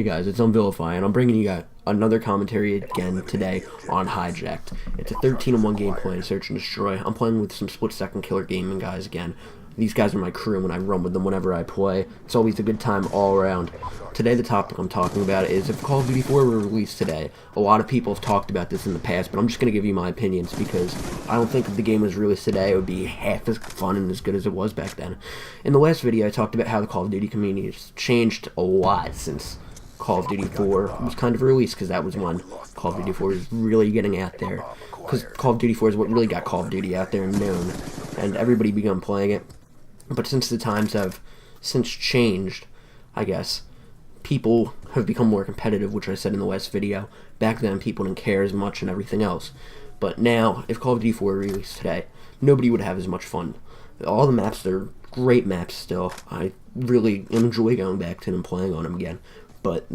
guys, it's Unvilify, and I'm bringing you guys another commentary again today on Hijacked. It's a 13-1 gameplay in Search and Destroy. I'm playing with some split-second killer gaming guys again. These guys are my crew when I run with them whenever I play. It's always a good time all around. Today the topic I'm talking about is if Call of Duty 4 were released today. A lot of people have talked about this in the past, but I'm just going to give you my opinions because I don't think if the game was released today it would be half as fun and as good as it was back then. In the last video I talked about how the Call of Duty community has changed a lot since Call of Duty 4 was kind of released, because that was when Call of Duty 4 was really getting out there. Because Call of Duty 4 is what really got Call of Duty out there and known, and everybody began playing it. But since the times have since changed, I guess, people have become more competitive, which I said in the last video. Back then, people didn't care as much and everything else. But now, if Call of Duty 4 were released today, nobody would have as much fun. All the maps, they're great maps still. I really enjoy going back to them and playing on them again. But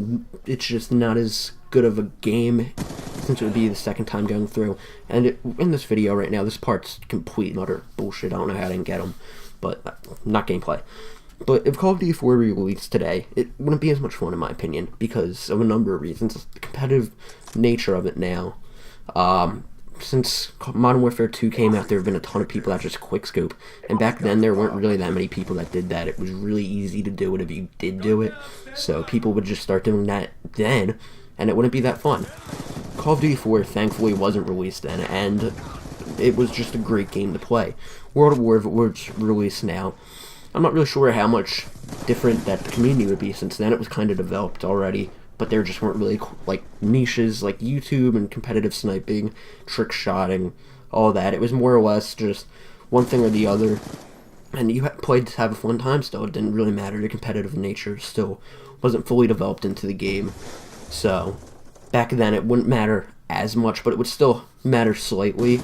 it's just not as good of a game since it would be the second time going through. And in this video right now, this part's complete and utter bullshit. I don't know how I didn't get them. But not gameplay. But if Call of Duty 4 were released today, it wouldn't be as much fun in my opinion because of a number of reasons. The competitive nature of it now. Since Modern Warfare 2 came out, there have been a ton of people that just quickscope. And back then, there weren't really that many people that did that. It was really easy to do it if you did do it. So people would just start doing that then, and it wouldn't be that fun. Call of Duty 4 thankfully wasn't released then, and it was just a great game to play. World at War, if it was released now, I'm not really sure how much different that the community would be, since then it was kind of developed already, but there just weren't really like niches like YouTube and competitive sniping, trick shotting, all that. It was more or less just one thing or the other, and you played to have a fun time still. It didn't really matter. The competitive nature still wasn't fully developed into the game, so back then it wouldn't matter as much, but it would still matter slightly,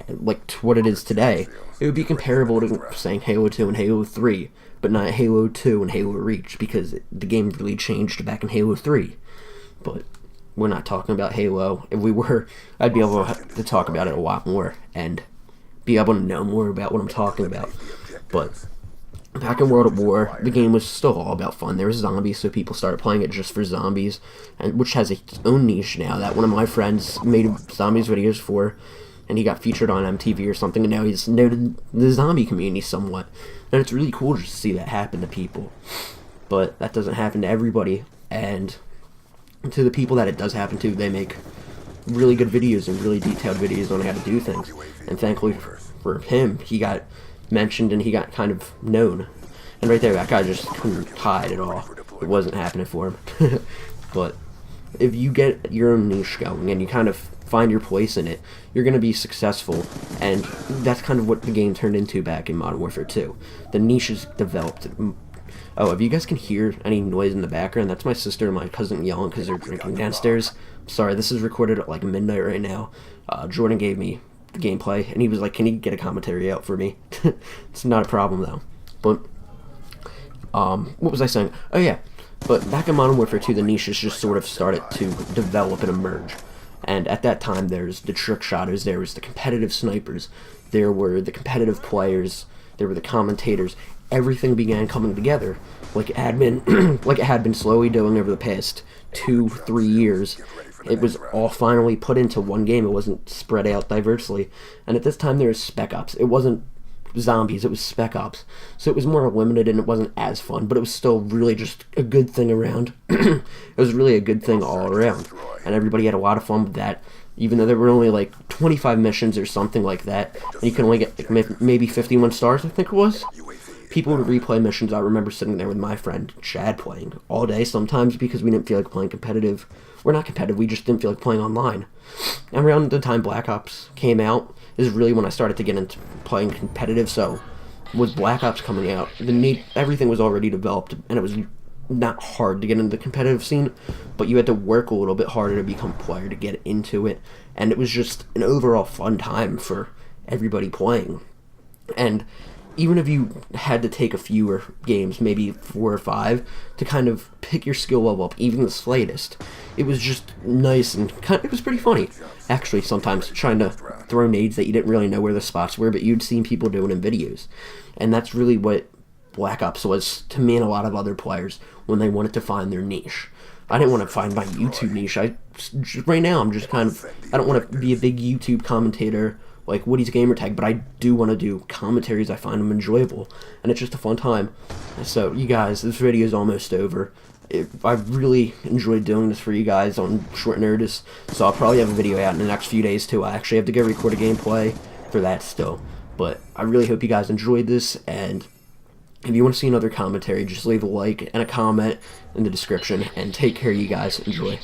like to what it is today. It would be comparable to saying Halo 2 and Halo 3, but not Halo 2 and Halo Reach, because the game really changed back in Halo 3. But we're not talking about Halo. If we were, I'd be able to talk about it a lot more and be able to know more about what I'm talking about. But back in World at War, the game was still all about fun. There was zombies, so people started playing it just for zombies, and which has its own niche now that one of my friends made zombies videos for, and he got featured on MTV or something, and now he's noted the zombie community somewhat. And it's really cool just to see that happen to people. But that doesn't happen to everybody, and to the people that it does happen to, they make really good videos and really detailed videos on how to do things. And thankfully for him, he got mentioned and he got kind of known. And right there, that guy just couldn't hide at all. It wasn't happening for him. But if you get your own niche going and you kind of find your place in it, you're going to be successful, and that's kind of what the game turned into back in Modern Warfare 2. The niche is developed. Oh, if you guys can hear any noise in the background, that's my sister and my cousin yelling because they're drinking downstairs. Sorry, this is recorded at like midnight right now. Jordan gave me the gameplay, and he was like, can you get a commentary out for me? It's not a problem though. But what was I saying? Oh yeah, but back in Modern Warfare 2, the niches just sort of started to develop and emerge. And at that time, there's the trick shotters, there was the competitive snipers, there were the competitive players, there were the commentators. Everything began coming together, like it had been, like it had been slowly doing over the past 2-3 years. It was all finally put into one game. It wasn't spread out diversely. And at this time, there was Spec Ops. It wasn't zombies, it was Spec Ops. So it was more limited and it wasn't as fun, but it was still really just a good thing around. It was really a good thing all around, and everybody had a lot of fun with that, even though there were only like 25 missions or something like that, and you can only get like maybe 51 stars, I think it was. People would replay missions. I remember sitting there with my friend Chad playing all day sometimes because we didn't feel like playing competitive. We're not competitive, we just didn't feel like playing online. And around the time Black Ops came out is really when I started to get into playing competitive. So with Black Ops coming out, everything was already developed, and it was not hard to get into the competitive scene, but you had to work a little bit harder to become a player to get into it, and it was just an overall fun time for everybody playing. And even if you had to take a fewer games, maybe 4 or 5, to kind of pick your skill level up, even the slightest, it was just nice and it was pretty funny. Actually, sometimes trying to throw nades that you didn't really know where the spots were, but you'd seen people doing in videos. And that's really what Black Ops was to me and a lot of other players. when they wanted to find their niche. I didn't want to find my YouTube niche. Right now, I'm just kind of, I don't want to be a big YouTube commentator like Woody's Gamertag, but I do want to do commentaries. I find them enjoyable, and it's just a fun time. So, you guys, this video is almost over. I really enjoyed doing this for you guys on short notice, so I'll probably have a video out in the next few days too. I actually have to go record a gameplay for that still, but I really hope you guys enjoyed this, and if you want to see another commentary, just leave a like and a comment in the description, and take care, you guys. Enjoy.